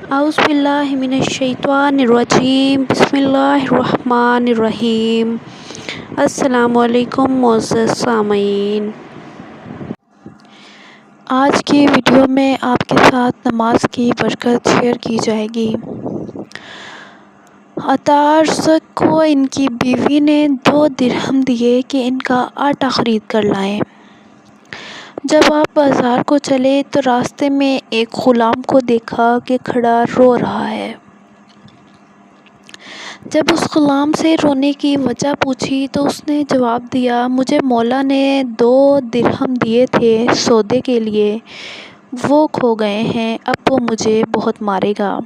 اعوذ باللہ من الشیطان الرجیم، بسم اللہ الرحمن الرحیم۔ السلام علیکم معزز سامعین، آج کی ویڈیو میں آپ کے ساتھ نماز کی برکت شیئر کی جائے گی۔ عطار کو ان کی بیوی نے 2 درہم دیے کہ ان کا آٹا خرید کر لائیں۔ جب آپ بازار کو چلے تو راستے میں ایک غلام کو دیکھا کہ کھڑا رو رہا ہے۔ جب اس غلام سے رونے کی وجہ پوچھی تو اس نے جواب دیا، مجھے مولا نے 2 درہم دیے تھے سودے کے لیے، وہ کھو گئے ہیں، اب وہ مجھے بہت مارے گا۔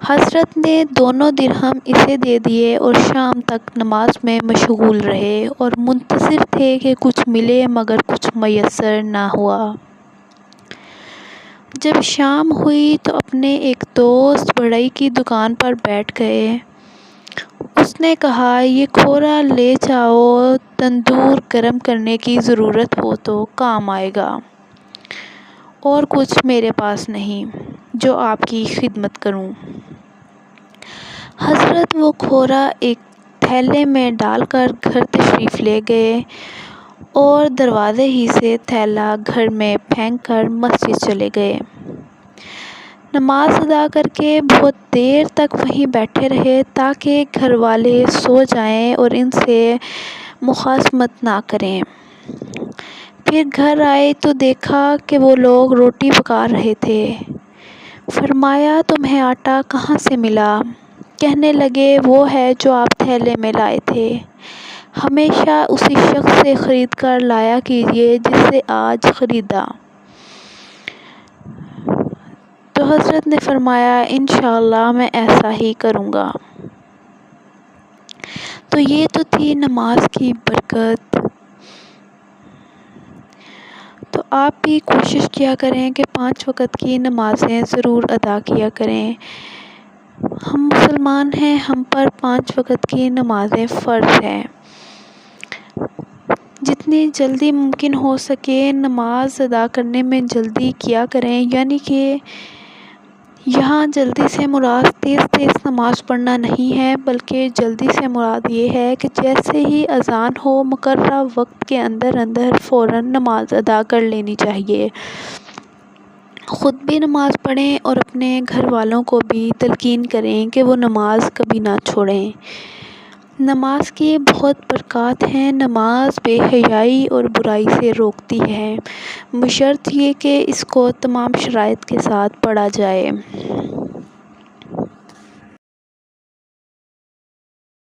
حضرت نے دونوں درہم اسے دے دیے اور شام تک نماز میں مشغول رہے اور منتظر تھے کہ کچھ ملے، مگر کچھ میسر نہ ہوا۔ جب شام ہوئی تو اپنے ایک دوست بڑھئی کی دکان پر بیٹھ گئے۔ اس نے کہا، یہ کھورا لے جاؤ، تندور گرم کرنے کی ضرورت ہو تو کام آئے گا، اور کچھ میرے پاس نہیں جو آپ کی خدمت کروں۔ حضرت وہ کھورا ایک تھیلے میں ڈال کر گھر تشریف لے گئے اور دروازے ہی سے تھیلا گھر میں پھینک کر مسجد چلے گئے۔ نماز ادا کر کے بہت دیر تک وہیں بیٹھے رہے تاکہ گھر والے سو جائیں اور ان سے مخاصمت نہ کریں۔ پھر گھر آئے تو دیکھا کہ وہ لوگ روٹی پکا رہے تھے۔ فرمایا، تمہیں آٹا کہاں سے ملا؟ کہنے لگے، وہ ہے جو آپ تھیلے میں لائے تھے، ہمیشہ اسی شخص سے خرید کر لایا کیجیے جس سے آج خریدا۔ تو حضرت نے فرمایا، انشاءاللہ میں ایسا ہی کروں گا۔ تو یہ تو تھی نماز کی برکت۔ تو آپ بھی کوشش کیا کریں کہ 5 وقت کی نمازیں ضرور ادا کیا کریں۔ ہم مسلمان ہیں، ہم پر 5 وقت کی نمازیں فرض ہیں۔ جتنی جلدی ممکن ہو سکے نماز ادا کرنے میں جلدی کیا کریں، یعنی کہ یہاں جلدی سے مراد تیز نماز پڑھنا نہیں ہے، بلکہ جلدی سے مراد یہ ہے کہ جیسے ہی اذان ہو مقررہ وقت کے اندر فوراً نماز ادا کر لینی چاہیے۔ خود بھی نماز پڑھیں اور اپنے گھر والوں کو بھی تلقین کریں کہ وہ نماز کبھی نہ چھوڑیں۔ نماز کی بہت برکات ہیں۔ نماز بے حیائی اور برائی سے روکتی ہے، بشرط یہ کہ اس کو تمام شرائط کے ساتھ پڑھا جائے۔